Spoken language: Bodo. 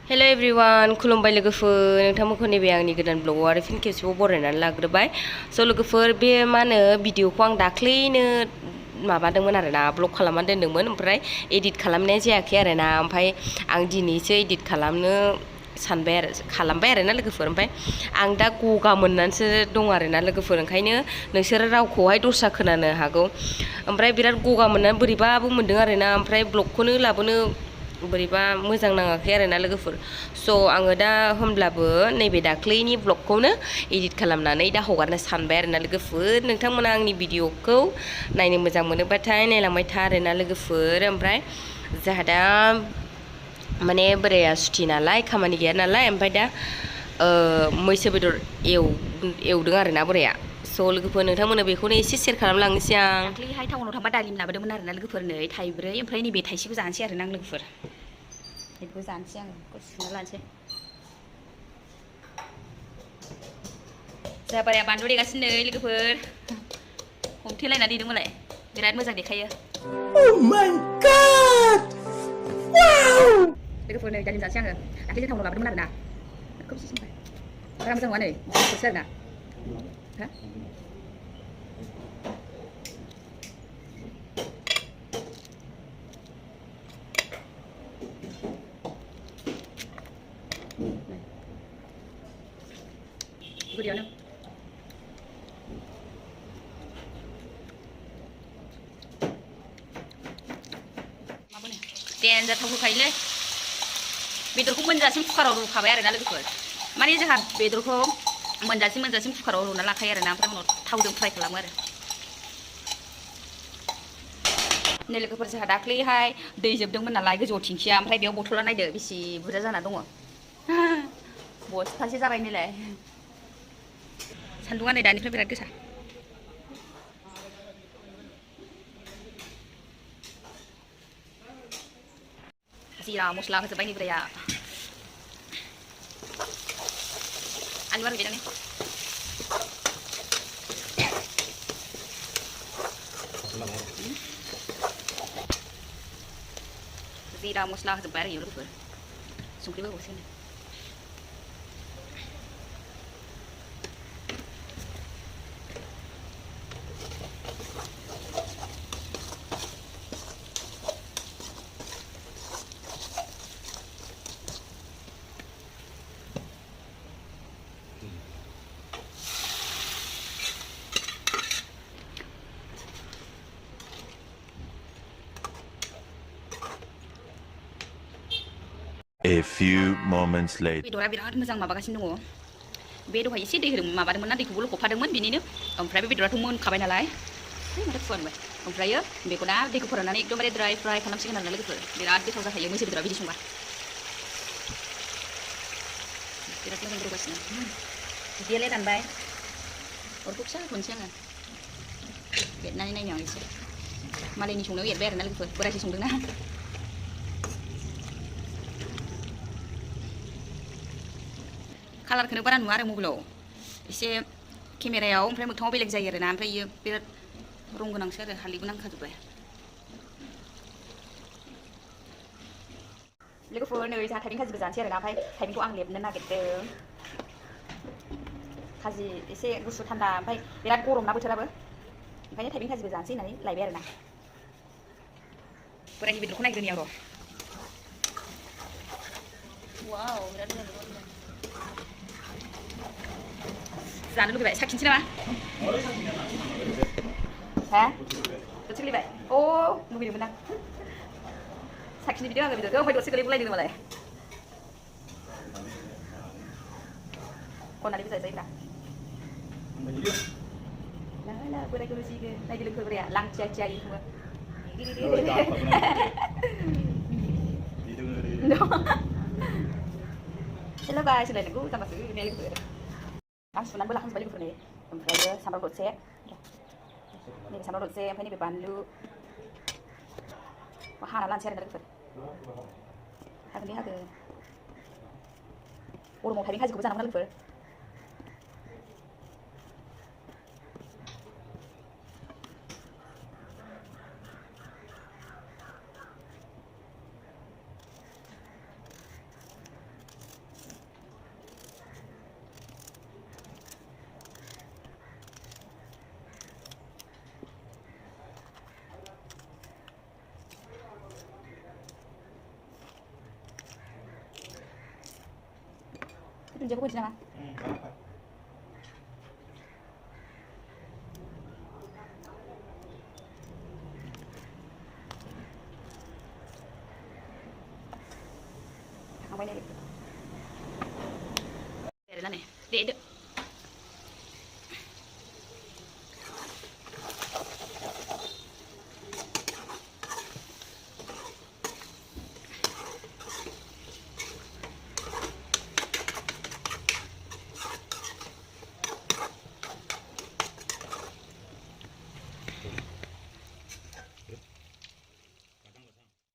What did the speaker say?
हेल' एभ्रिवान खुलुमबाय लोगोफोर नोंथांमोनखौ नैबे आंनि गोदान ब्लगआव आरो फिन खेबसेबाव बरायनानै लाग्रोबाय स' लोगोफोर बे मा होनो भिडिअखौ आं दाख्लैनो माबादोंमोन आरोना ब्लग खालामनानै दोन्दोंमोन ओमफ्राय एडिट खालामनाय जायाखै आरोना ओमफ्राय आं दिनैसो एडिट खालामबाय आरोना लोगोफोर ओमफ्राय आं दा गगा मोननानैसो दं आरोना लोगोफोर ओंखायनो नोंसोरो रावखौहाय दस्रा खोनानो हागौ ओमफ्राय बिराद गगा मोननानै बोरैबाबो मोनदों आरोना ओमफ्राय ब्लगखौनो लाबोनो बोरैबा मोजां नाङाखै आरोना लोगोफोर स' आङो दा होमब्लाबो नैबे दाख्लैनि ब्लगखौनो एडिट खालामनानै दा हगारनो सानबाय आरोना लोगोफोर नोंथांमोना आंनि भिडिअखौ नायनो मोजां मोनोबाथाय नायलांबाय था आरोना लोगोफोर ओमफ्राय जोंहा दा माने बोराया सुथि नालाय खामानि गैया नालाय ओमफ्राय दा मैसो बेदर एवदों आरोना बोराया स' लोगोफोर नोंथांमोननो बेखौनो एसे सेयार खालामलांनोसै आं दाख्लैहाय टाउनाव थांबा दालिम लाबोदोंमोन आरोना लोगोफोर नै थाइब्रै ओमफ्राय नैबे थाइसेखौ जानोसै आरोना आं लोगोफोर बेखौ जानोसै आं बेखौ सुना लानोसै जोंहा बोराया बानलु देगासिनो नै लोगोफोर हमथेलायना देदोंमोनलाय बिराद मोजां देखायो Oh my god! Wow! लोगोफोर नै दालिम जानोसै आङो दाख्लै जों टाउनाव लाबोदोंमोन आरोना खोबसिसै बारा मोजां नङा नै जानोसै आरोना हा गुदियावनो देन्जार थाव होखायोलै बेदरखौ मोनजासिम कुकाराव रुखाबाय आरोना लोगोफोर माने जोंहा बेदरखौ मोनजासिम कुकाराव रुना लाखायो आरोना ओमफ्राय उनाव थावजों फ्राय खालामो आरो नै लोगोफोर जोंहा दाख्लैहाय दै जोबदोंमोन नालाय गोजौआव थिंखिया ओमफ्राय बेयाव बथला नायदो बेसे बुरजा जाना दङ बस्थासे जाबाय नैलाय सान्दुङा नै दानिफ्राय बिराद गोसा जिरा मस्ला होजोब्बाय नै बोराया आलु आरो बेदानो जिरा मस्ला होजोब्बाय आरो लोगोफोर संख्रिबो होबावसिगोन A few moments later. बेदरा बिराद मोजां माबागासिनो दङ बे दहाय एसे दै होदों माबादोंमोन ना दैखौबो लखबफादोंमोन बिनिनो ओमफ्राय बे बेदराथ' मोनखाबाय नालाय माथो फुवानबाय ओमफ्रायो बेखौ दा दैखौ फोराननानै एकदमबारे ड्राय फ्राय खालामसिगोन आरोना लोगोफोर बिराद गोथाव जाखायो मैसो बेदरा बिदि संबा बिराद मोजां रुगासिनो बिदियालाय दानबाय अरखौ फिसा होनोसै आङो एरनानै नायनो आं एसे मालायनि संनायाव एरबाय आरोना लोगोफोर बोरायसो संदोंना कालारखौनो बारा नुवा आरो मबाइलाव एसे केमेरायाव ओमफ्राय मोगथाङाव बेलेग जायो आरोना ओमफ्राय इयो बिराद रं गोनांसो आरो हालदैबो नांखाजोब्बाय लोगोफोर नै जोंहा थाइबें खाजिबो जानोसै आरोना ओमफ्राय थाइबेंखौ आं लेबनो नागिरदों खाजि एसे गुसु थान्दा ओमफ्राय बिराद गरम ना बोथोराबो ओंखायनो थाइबें खाजिबो जानोसै होननानै लायबाय आरोना बोरायनि बेदरखौ नायग्रोनि आं र' वाव बिराद मोजां जानो लुगैबाय साखिनोसै नामा हा दसे गोलैबाय अ लुगैदोंमोन आं साखिनो बिदों आङो बेदरखौ ओमफ्राय दसे गोलैगुलायदों मालाय खननानैबो जाजायोब्रा ला बोरायखौ रुसिगोन नायदो लोगोफोर बोराया लांथिया थिया सङो हेल' बाय सोलायनांगौ जाम्बासो ने लोगोफोर आं सुनानैबो लाखांजोब्बाय लोगोफोर नै ओमफ्रायो सामब्राम दरसे नैबे सामब्राम दरसे ओमफ्राय नैबे बानलु हाना लानोसै आरोना लोगोफोर हागोन दे हागोन गरमाव थाइबें खाजिखौबो जानांगौ ना लोगोफोर दुन्दियाखौ होनोसै नामा थांबाय नै देरला नै देदो